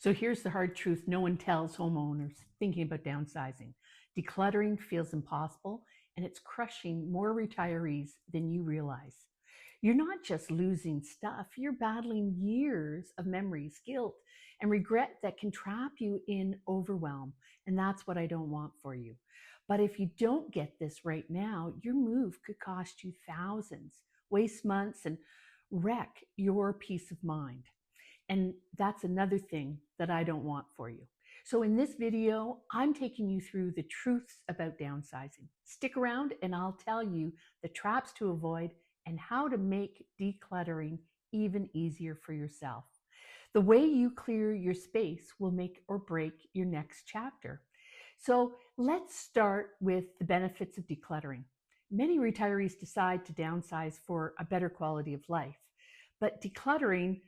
So here's the hard truth no one tells homeowners thinking about downsizing. Decluttering feels impossible, and it's crushing more retirees than you realize. You're not just losing stuff, you're battling years of memories, guilt, and regret that can trap you in overwhelm. And that's what I don't want for you. But if you don't get this right now, your move could cost you thousands, waste months, and wreck your peace of mind. And that's another thing that I don't want for you. So in this video, I'm taking you through the truths about downsizing. Stick around and I'll tell you the traps to avoid and how to make decluttering even easier for yourself. The way you clear your space will make or break your next chapter. So let's start with the benefits of decluttering. Many retirees decide to downsize for a better quality of life, but decluttering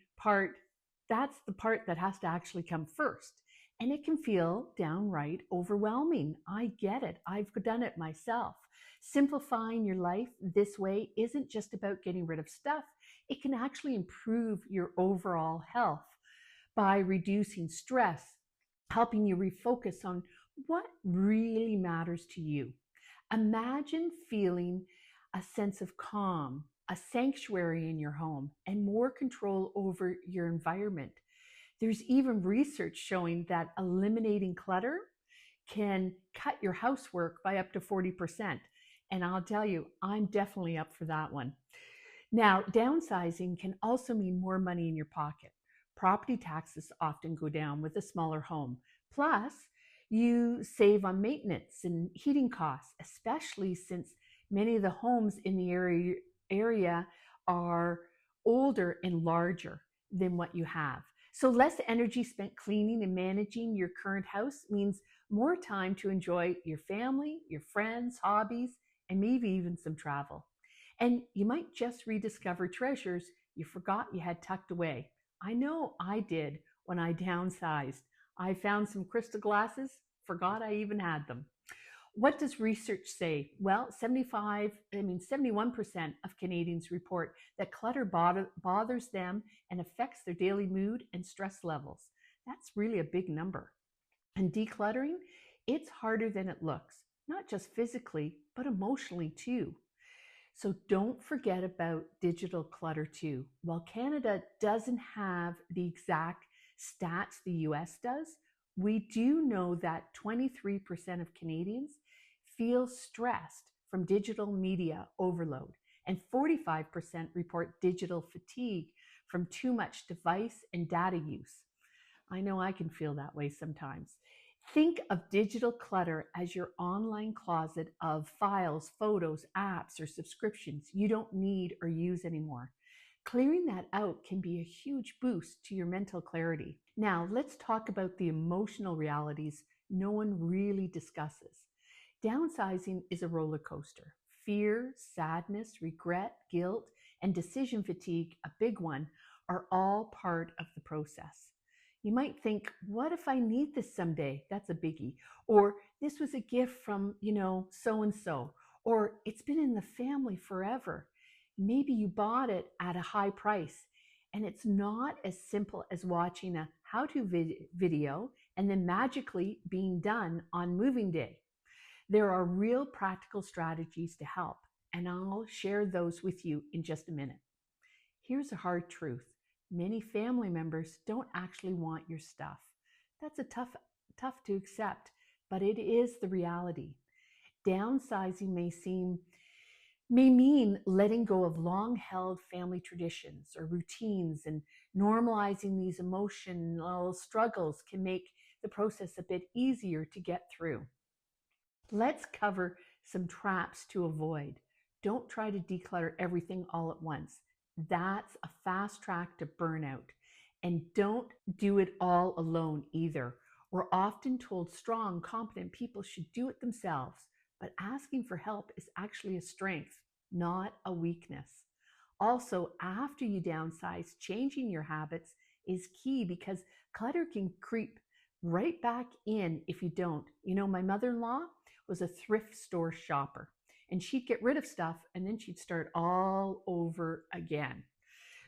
that's the part that has to actually come first. And it can feel downright overwhelming. I get it. I've done it myself. Simplifying your life this way isn't just about getting rid of stuff. It can actually improve your overall health by reducing stress, helping you refocus on what really matters to you. Imagine feeling a sense of calm, a sanctuary in your home, and more control over your environment. There's even research showing that eliminating clutter can cut your housework by up to 40%. And I'll tell you, I'm definitely up for that one. Now, downsizing can also mean more money in your pocket. Property taxes often go down with a smaller home. Plus, you save on maintenance and heating costs, especially since many of the homes in the area are older and larger than what you have. So less energy spent cleaning and managing your current house means more time to enjoy your family, your friends, hobbies, and maybe even some travel. And you might just rediscover treasures you forgot you had tucked away. I know I did when I downsized. I found some crystal glasses, forgot I even had them. What does research say? Well, 71% of Canadians report that clutter bothers them and affects their daily mood and stress levels. That's really a big number. And decluttering, it's harder than it looks, not just physically, but emotionally too. So don't forget about digital clutter too. While Canada doesn't have the exact stats the US does, we do know that 23% of Canadians feel stressed from digital media overload, and 45% report digital fatigue from too much device and data use. I know I can feel that way sometimes. Think of digital clutter as your online closet of files, photos, apps, or subscriptions you don't need or use anymore. Clearing that out can be a huge boost to your mental clarity. Now, let's talk about the emotional realities no one really discusses. Downsizing is a roller coaster. Fear, sadness, regret, guilt, and decision fatigue, a big one, are all part of the process. You might think, what if I need this someday? That's a biggie. Or this was a gift from, so-and-so. Or it's been in the family forever. Maybe you bought it at a high price. And it's not as simple as watching a how-to video and then magically being done on moving day. There are real practical strategies to help, and I'll share those with you in just a minute. Here's a hard truth. Many family members don't actually want your stuff. That's tough to accept, but it is the reality. Downsizing may mean letting go of long-held family traditions or routines, and normalizing these emotional struggles can make the process a bit easier to get through. Let's cover some traps to avoid. Don't try to declutter everything all at once. That's a fast track to burnout. And don't do it all alone either. We're often told strong, competent people should do it themselves, but asking for help is actually a strength, not a weakness. Also, after you downsize, changing your habits is key because clutter can creep right back in if you don't. My mother-in-law was a thrift store shopper, and she'd get rid of stuff and then she'd start all over again.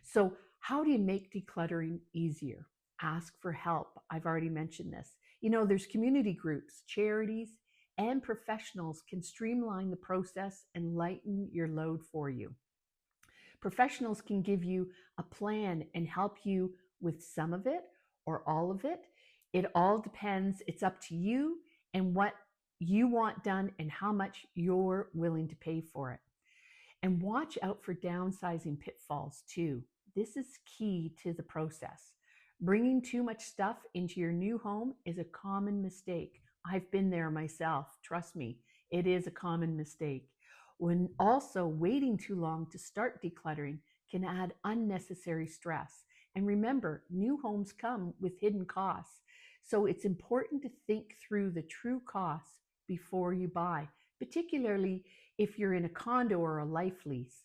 So how do you make decluttering easier? Ask for help. I've already mentioned this. There's community groups, charities, and professionals can streamline the process and lighten your load for you. Professionals can give you a plan and help you with some of it or all of it. It all depends. It's up to you and what you want done and how much you're willing to pay for it. And watch out for downsizing pitfalls too. This is key to the process. Bringing too much stuff into your new home is a common mistake. I've been there myself. Trust me, it is a common mistake. When also waiting too long to start decluttering can add unnecessary stress. And remember, new homes come with hidden costs. So it's important to think through the true costs before you buy, particularly if you're in a condo or a life lease.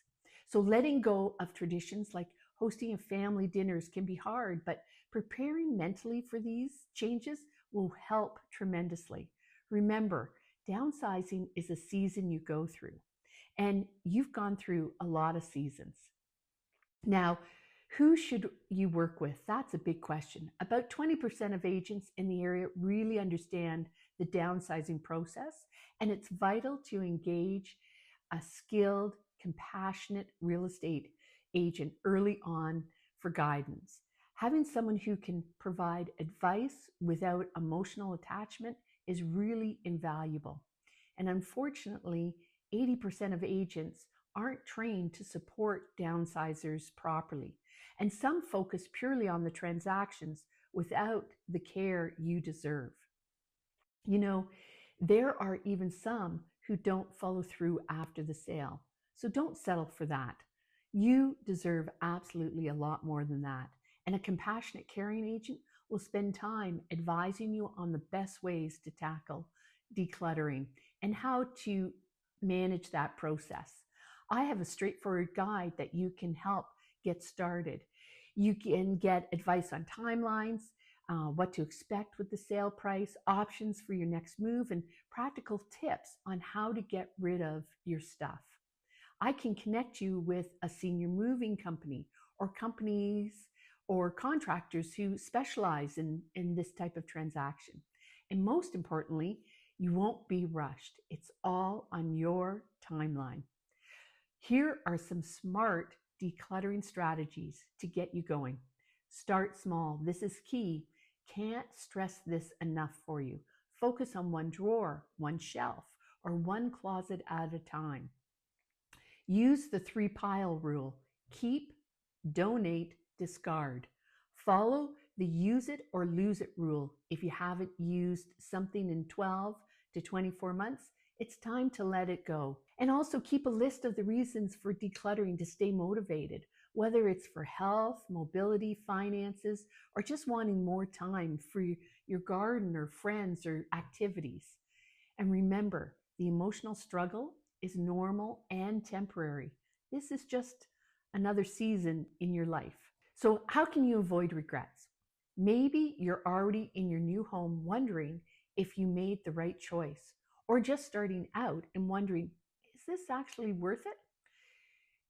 So letting go of traditions like hosting a family dinners can be hard, but preparing mentally for these changes will help tremendously. Remember, downsizing is a season you go through, and you've gone through a lot of seasons. Now, who should you work with? That's a big question. About 20% of agents in the area really understand the downsizing process, and it's vital to engage a skilled, compassionate real estate agent early on for guidance. Having someone who can provide advice without emotional attachment is really invaluable. And unfortunately, 80% of agents aren't trained to support downsizers properly. And some focus purely on the transactions without the care you deserve. There are even some who don't follow through after the sale. So don't settle for that. You deserve absolutely a lot more than that. And a compassionate caring agent will spend time advising you on the best ways to tackle decluttering and how to manage that process. I have a straightforward guide that you can help get started. You can get advice on timelines, what to expect with the sale price, options for your next move, and practical tips on how to get rid of your stuff. I can connect you with a senior moving company or companies or contractors who specialize in this type of transaction. And most importantly, you won't be rushed. It's all on your timeline. Here are some smart decluttering strategies to get you going. Start small. This is key. Can't stress this enough for you. Focus on one drawer, one shelf, or one closet at a time. Use the 3-pile rule. Keep, donate, discard. Follow the use it or lose it rule. If you haven't used something in 12 to 24 months, it's time to let it go. And also keep a list of the reasons for decluttering to stay motivated, whether it's for health, mobility, finances, or just wanting more time for your garden or friends or activities. And remember, the emotional struggle is normal and temporary. This is just another season in your life. So how can you avoid regrets? Maybe you're already in your new home wondering if you made the right choice, or just starting out and wondering, is this actually worth it?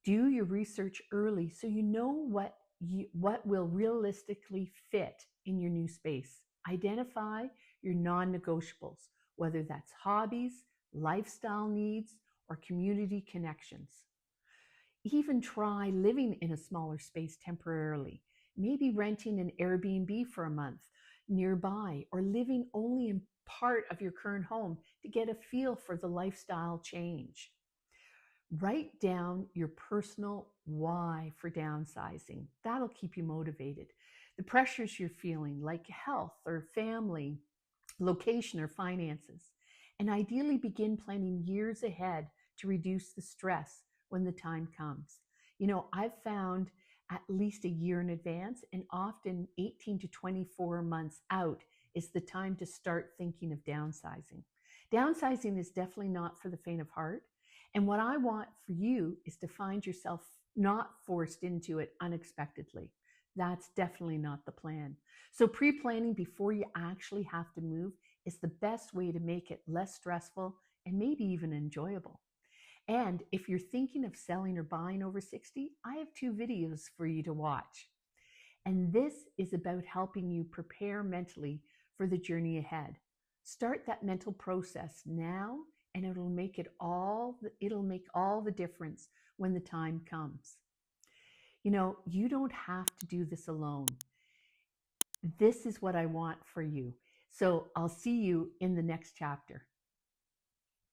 Do your research early so you know what will realistically fit in your new space. Identify your non-negotiables, whether that's hobbies, lifestyle needs, or community connections. Even try living in a smaller space temporarily, maybe renting an Airbnb for a month nearby, or living only in part of your current home to get a feel for the lifestyle change. Write down your personal why for downsizing. That'll keep you motivated. The pressures you're feeling, like health or family, location or finances. And ideally begin planning years ahead to reduce the stress when the time comes. I've found at least a year in advance, and often 18 to 24 months out is the time to start thinking of downsizing. Downsizing is definitely not for the faint of heart. And what I want for you is to find yourself not forced into it unexpectedly. That's definitely not the plan. So pre-planning before you actually have to move is the best way to make it less stressful and maybe even enjoyable. And if you're thinking of selling or buying over 60, I have 2 videos for you to watch. And this is about helping you prepare mentally for the journey ahead. Start that mental process now, and it'll make all the difference when the time comes. You don't have to do this alone. This is what I want for you. So I'll see you in the next chapter.